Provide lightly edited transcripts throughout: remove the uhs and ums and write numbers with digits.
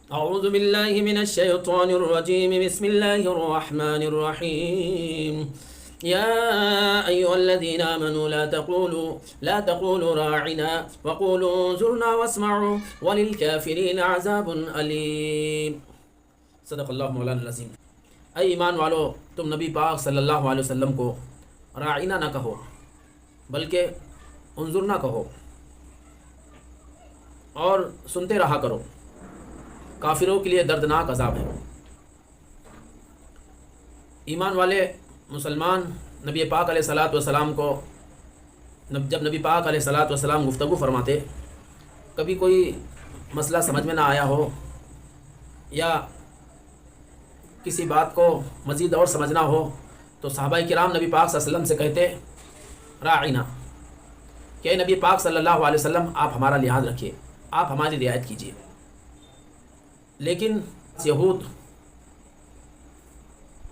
أعوذ بالله من الشيطان الرجيم. بسم الله الرحمن الرحيم. يا أيها الذين آمنوا لا تقولوا راعنا وقولوا انظرنا واسمعوا وللكافرين عذاب أليم. صدق اللہ مولانا العظیم. اے ایمان والو، تم نبی پاک صلی اللہ علیہ وسلم کو راعینا نہ کہو بلکہ انظرنا کہو اور سنتے رہا کرو. کافروں کے لیے دردناک عذاب ہے. ایمان والے مسلمان نبی پاک علیہ الصلاۃ والسلام کو جب نبی پاک علیہ الصلاۃ والسلام گفتگو فرماتے، کبھی کوئی مسئلہ سمجھ میں نہ آیا ہو یا کسی بات کو مزید اور سمجھنا ہو تو صحابہ کرام نبی پاک صلی اللہ علیہ وسلم سے کہتے راعینا، کہ نبی پاک صلی اللہ علیہ وسلم آپ ہمارا لحاظ رکھیے، آپ ہماری رعایت کیجیے. لیکن یہود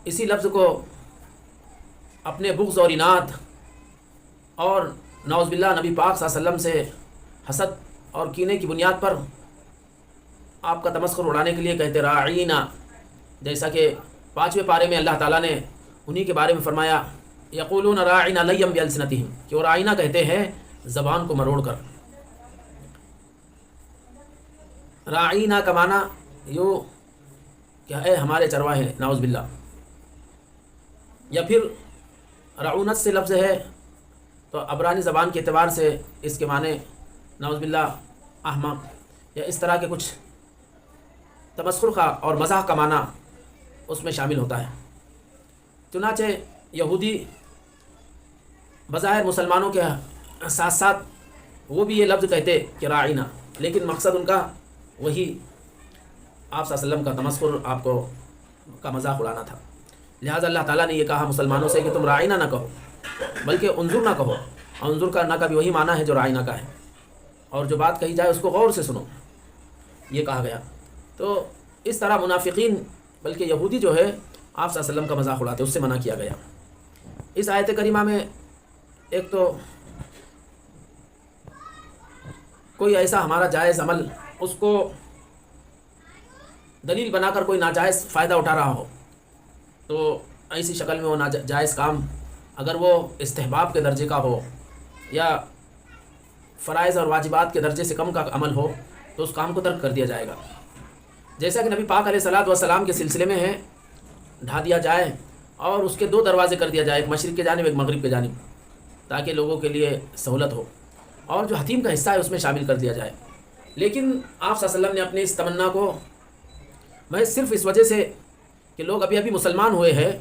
اسی لفظ کو اپنے بغض اور اناد اور نعوذ باللہ نبی پاک صلی اللہ علیہ وسلم سے حسد اور کینے کی بنیاد پر آپ کا تمسخر اڑانے کے لیے کہتے راعینا. جیسا کہ 5ویں پارے میں اللہ تعالیٰ نے انہی کے بارے میں فرمایا یقولون راعینا لیم بالسنتہم، کہ وہ راعینا کہتے ہیں زبان کو مروڑ کر. راعینا کا معنی یوں کہ اے ہمارے چرواہے، نعوذ باللہ. یا پھر رعونت سے لفظ ہے تو عبرانی زبان کے اعتبار سے اس کے معنی نعوذ باللہ احمق یا اس طرح کے کچھ تمسخر کا اور مزاح کا معنی اس میں شامل ہوتا ہے. چنانچہ یہودی بظاہر مسلمانوں کے ساتھ ساتھ وہ بھی یہ لفظ کہتے کہ راعینا، لیکن مقصد ان کا وہی آپ صلی اللہ علیہ وسلم کا تمسخر، آپ کو کا مذاق اڑانا تھا. لہٰذا اللہ تعالیٰ نے یہ کہا مسلمانوں سے کہ تم راعینا نہ کہو بلکہ انظر نہ کہو. اور انظر کا نہ کا بھی وہی معنی ہے جو راعینا کا ہے، اور جو بات کہی جائے اس کو غور سے سنو، یہ کہا گیا. تو اس طرح منافقین بلکہ یہودی جو ہے آپ صلی اللہ علیہ وسلم کا مذاق اڑاتے، اس سے منع کیا گیا. اس آیت کریمہ میں ایک تو کوئی ایسا ہمارا جائز عمل اس کو دلیل بنا کر کوئی ناجائز فائدہ اٹھا رہا ہو تو ایسی شکل میں وہ ناجائز کام اگر وہ استحباب کے درجے کا ہو یا فرائض اور واجبات کے درجے سے کم کا عمل ہو تو اس کام کو ترک کر دیا جائے گا. جیسا کہ نبی پاک علیہ الصلاۃ والسلام کے سلسلے میں ہے، ڈھا دیا جائے اور اس کے 2 دروازے کر دیا جائے، ایک مشرق کی جانب ایک مغرب کی جانب، تاکہ لوگوں کے لیے سہولت ہو، اور جو حتیم کا حصہ ہے اس میں شامل کر دیا جائے. لیکن آپ صلی اللہ علیہ وسلم نے اپنی اس تمنا کو محض صرف اس وجہ سے کہ لوگ ابھی مسلمان ہوئے ہیں،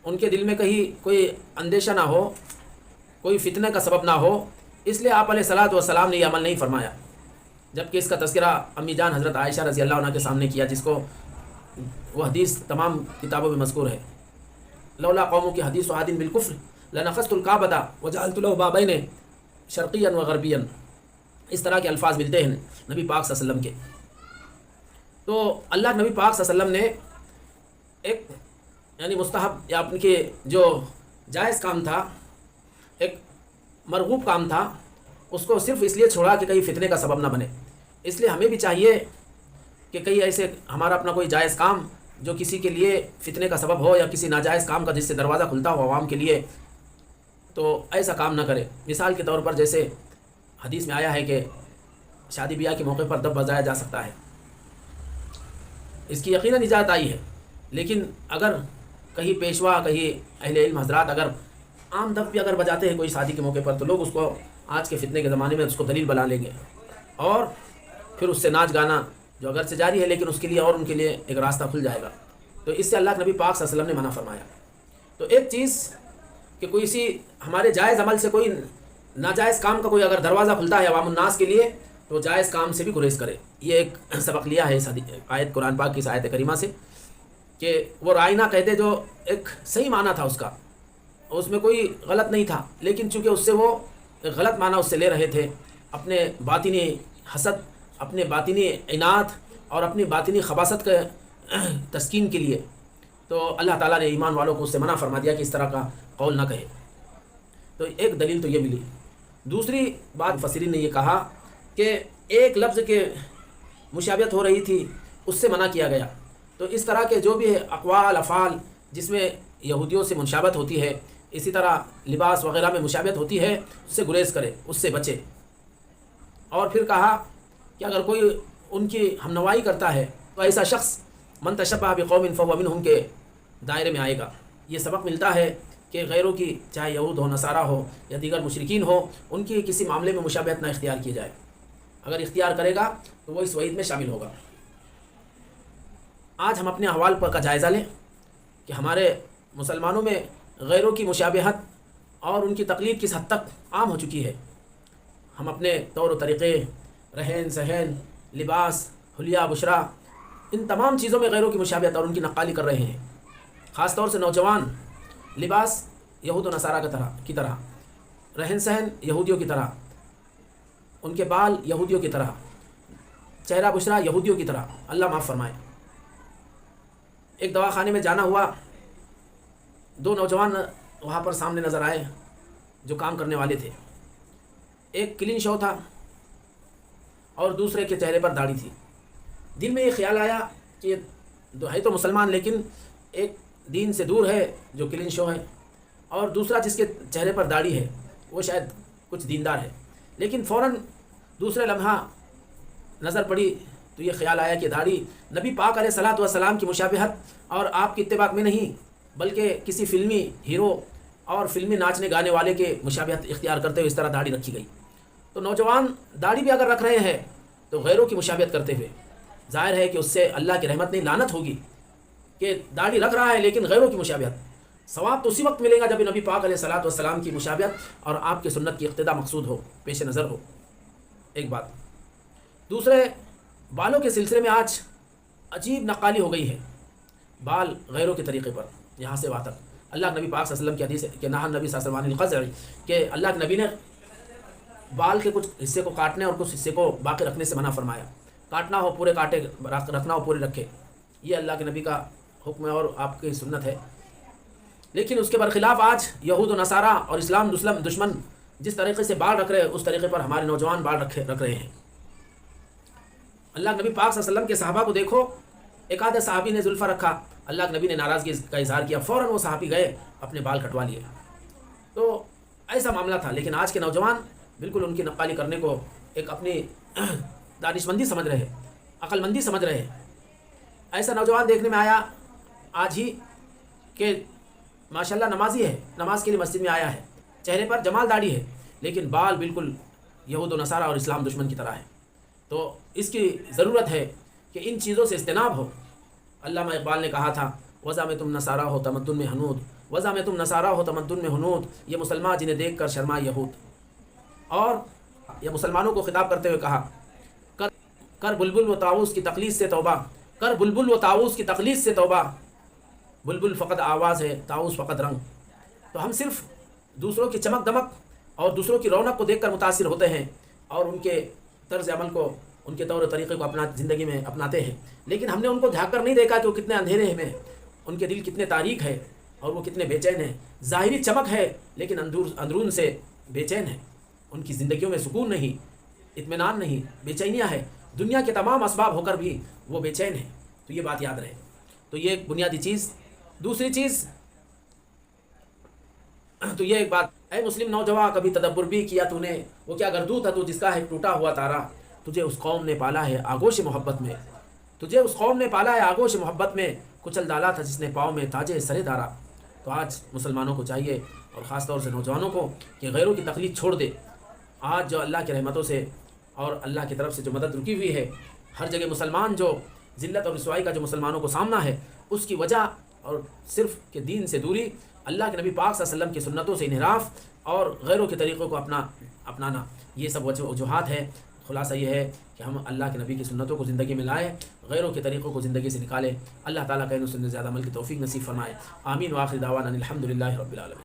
ان کے دل میں کہیں کوئی اندیشہ نہ ہو، کوئی فتنہ کا سبب نہ ہو، اس لیے آپ علیہ الصلاۃ والسلام نے یہ عمل نہیں فرمایا. جبکہ اس کا تذکرہ امی جان حضرت عائشہ رضی اللہ عنہ کے سامنے کیا، جس کو وہ حدیث تمام کتابوں میں مذکور ہے. لولا قوم کی حدیث و عادن بالکفر لنخست الکعبۃ وجعلت له بابین شرقیا و غربیا. اس طرح کے الفاظ ملتے ہیں نبی پاک صلی اللہ علیہ وسلم کے. تو اللہ نبی پاک صلی اللہ علیہ وسلم نے ایک یعنی مستحب یا اپنے کے جو جائز کام تھا، ایک مرغوب کام تھا، اس کو صرف اس لیے چھوڑا کہ کہیں فتنے کا سبب نہ بنے. اس لیے ہمیں بھی چاہیے کہ کہیں ایسے ہمارا اپنا کوئی جائز کام جو کسی کے لیے فتنے کا سبب ہو یا کسی ناجائز کام کا جس سے دروازہ کھلتا ہو عوام کے لیے، تو ایسا کام نہ کرے. مثال کے طور پر جیسے حدیث میں آیا ہے کہ شادی بیاہ کے موقع پر دف بجایا جا سکتا ہے، اس کی یقیناً اجازت آئی ہے. لیکن اگر کہیں پیشوا، کہیں اہل علم حضرات اگر عام دف بھی اگر بجاتے ہیں کوئی شادی کے موقع پر تو لوگ اس کو آج کے فتنے کے زمانے میں اس کو دلیل بنا لیں گے، اور پھر اس سے ناچ گانا جو اگر سے جاری ہے لیکن اس کے لیے اور ان کے لیے ایک راستہ کھل جائے گا. تو اس سے اللہ کے نبی پاک صلی اللہ علیہ وسلم نے منع فرمایا. تو ایک چیز کہ کوئی سی ہمارے جائز عمل سے کوئی ناجائز کام کا کوئی اگر دروازہ کھلتا ہے عوام الناس کے لیے تو جائز کام سے بھی گریز کرے. یہ ایک سبق لیا ہے اس آیت قرآن پاک کی اس آیت کریمہ سے کہ وہ رائنا کہتے جو ایک صحیح معنی تھا اس کا، اس میں کوئی غلط نہیں تھا، لیکن چونکہ اس سے وہ غلط معنی اس سے لے رہے تھے اپنے باطنی حسد، اپنے باطنی عناد اور اپنی باطنی خباثت کے تسکین کے لیے، تو اللہ تعالیٰ نے ایمان والوں کو اس سے منع فرما دیا کہ اس طرح کا قول نہ کہے. تو ایک دلیل تو یہ ملی. دوسری بات مفسرین نے یہ کہا کہ ایک لفظ کے مشابہت ہو رہی تھی اس سے منع کیا گیا۔ تو اس طرح کے جو بھی اقوال افعال جس میں یہودیوں سے منشابت ہوتی ہے، اسی طرح لباس وغیرہ میں مشابہت ہوتی ہے، اس سے گریز کرے، اس سے بچے۔ اور پھر کہا کہ اگر کوئی ان کی ہمنوائی کرتا ہے تو ایسا شخص من تشبہ بقوم فہو منہم کے دائرے میں آئے گا۔ یہ سبق ملتا ہے کہ غیروں کی، چاہے یہود ہو، نصارہ ہو یا دیگر مشرکین ہو، ان کی کسی معاملے میں مشابہت نہ اختیار کی جائے۔ اگر اختیار کرے گا تو وہ اس وعید میں شامل ہوگا۔ آج ہم اپنے احوال پر کا جائزہ لیں کہ ہمارے مسلمانوں میں غیروں کی مشابہت اور ان کی تقلید کس حد تک عام ہو چکی ہے۔ ہم اپنے طور و طریقے، رہن سہن، لباس، حلیہ بشرا، ان تمام چیزوں میں غیروں کی مشابہت اور ان کی نقالی کر رہے ہیں۔ خاص طور سے نوجوان، لباس یہود و نصارہ کی طرح، رہن سہن یہودیوں کی طرح، ان کے بال یہودیوں کی طرح، چہرہ بشرا یہودیوں کی طرح، اللہ معاف فرمائے۔ ایک دواخانے میں جانا ہوا، دو نوجوان وہاں پر سامنے نظر آئے جو کام کرنے والے تھے۔ ایک کلین شو تھا اور دوسرے کے چہرے پر داڑھی تھی۔ دل میں یہ خیال آیا کہ یہ ہے تو مسلمان، لیکن ایک دین سے دور ہے جو کلین شو ہے، اور دوسرا جس کے چہرے پر داڑھی ہے وہ شاید کچھ دیندار ہے۔ لیکن فوراً دوسرے لمحہ نظر پڑی تو یہ خیال آیا کہ داڑھی نبی پاک علیہ الصلوۃ والسلام کی مشابہت اور آپ کی اتباع میں نہیں، بلکہ کسی فلمی ہیرو اور فلمی ناچنے گانے والے کے مشابہت اختیار کرتے ہوئے اس طرح داڑھی رکھی گئی۔ تو نوجوان داڑھی بھی اگر رکھ رہے ہیں تو غیروں کی مشابہت کرتے ہوئے، ظاہر ہے کہ اس سے اللہ کی رحمت نہیں لعنت ہوگی کہ داڑھی رکھ رہا ہے لیکن غیروں کی مشابہت۔ ثواب تو اسی وقت ملے گا جب نبی پاک علیہ الصلوۃ والسلام کی مشابہت اور آپ کی سنت کی اقتداء مقصود ہو، پیش نظر ہو۔ ایک بات۔ دوسرے، بالوں کے سلسلے میں آج عجیب نقالی ہو گئی ہے۔ بال غیروں کے طریقے پر، یہاں سے وہاں تک۔ اللہ کے نبی پاک صلی اللہ علیہ وسلم کی حدیث ہے کہ نہى النبی صلی اللہ علیہ وسلم عن القزع، کہ اللہ کے نبی نے بال کے کچھ حصے کو کاٹنے اور کچھ حصے کو باقی رکھنے سے منع فرمایا۔ کاٹنا ہو پورے کاٹے، رکھنا ہو پورے رکھے، یہ اللہ کے نبی کا حکم ہے اور آپ کی سنت ہے۔ لیکن اس کے برخلاف آج یہود و نصارہ اور اسلام دشمن جس طریقے سے بال رکھ رہے ہیں، اس طریقے پر ہمارے نوجوان بال رکھ رہے ہیں۔ اللہ کے نبی پاک صلی اللہ علیہ وسلم کے صحابہ کو دیکھو، ایک آدھے صحابی نے زلفہ رکھا، اللہ کے نبی نے ناراضگی کا اظہار کیا، فوراً وہ صحابی گئے اپنے بال کٹوا لیے۔ تو ایسا معاملہ تھا، لیکن آج کے نوجوان بالکل ان کی نقالی کرنے کو ایک اپنی دانش مندی سمجھ رہے، عقل مندی سمجھ رہے۔ ایسا نوجوان دیکھنے میں آیا آج ہی کہ ماشاءاللہ نمازی ہے، نماز کے لیے مسجد میں آیا ہے، چہرے پر جمال داڑھی ہے، لیکن بال بالکل یہود و نصارہ اور اسلام دشمن کی طرح ہے۔ تو اس کی ضرورت ہے کہ ان چیزوں سے اجتناب ہو۔ علامہ اقبال نے کہا تھا، وضع میں تم نصارہ ہو تمدن میں ہنود، وضع میں تم نصارہ ہو تمدن میں ہنود، یہ مسلمان جنہیں دیکھ کر شرما یہود۔ اور یہ مسلمانوں کو خطاب کرتے ہوئے کہا، کر بلبل و طاؤس کی تقلید سے توبہ، کر بلبل و طاؤس کی تقلید سے توبہ، بلبل فقط آواز ہے، طاؤس فقط رنگ۔ تو ہم صرف دوسروں کی چمک دمک اور دوسروں کی رونق کو دیکھ کر متاثر ہوتے ہیں اور ان کے طرز عمل کو، ان کے طور و طریقے کو اپنا زندگی میں اپناتے ہیں، لیکن ہم نے ان کو جھانک کر نہیں دیکھا کہ وہ کتنے اندھیرے میں، ان کے دل کتنے تاریک ہے اور وہ کتنے بے چین ہیں۔ ظاہری چمک ہے لیکن اندرون سے بے چین ہے، ان کی زندگیوں میں سکون نہیں، اطمینان نہیں، بے چینیاں ہے، دنیا کے تمام اسباب ہو کر بھی وہ بے چین ہے۔ تو یہ بات یاد رہے۔ تو یہ ایک بنیادی چیز۔ دوسری چیز تو یہ ایک بات، اے مسلم نوجوان کبھی تدبر بھی کیا تو نے، وہ کیا گردو تھا تو جس کا ہے ٹوٹا ہوا تارا، تجھے اس قوم نے پالا ہے آغوش محبت میں، تجھے اس قوم نے پالا ہے آغوش محبت میں، کچل ڈالا تھا جس نے پاؤں میں تاجے سرے دارا۔ تو آج مسلمانوں کو چاہیے اور خاص طور سے نوجوانوں کو کہ غیروں کی تقلید چھوڑ دے۔ آج جو اللہ کی رحمتوں سے اور اللہ کی طرف سے جو مدد رکی ہوئی ہے، ہر جگہ مسلمان جو ذلت اور رسوائی کا جو مسلمانوں کو سامنا ہے، اس کی وجہ اور صرف کہ دین سے دوری، اللہ کے نبی پاک صلی اللہ علیہ وسلم کی سنتوں سے انحراف اور غیروں کے طریقوں کو اپنانا، یہ سب وجوہات ہے۔ خلاصہ یہ ہے کہ ہم اللہ کے نبی کی سنتوں کو زندگی میں لائیں، غیروں کے طریقوں کو زندگی سے نکالیں۔ اللہ تعالیٰ کا ان سے زیادہ عمل کی توفیق نصیب فرمائے۔ آمین۔ وآخر دعوانا الحمد للہ رب العالمین۔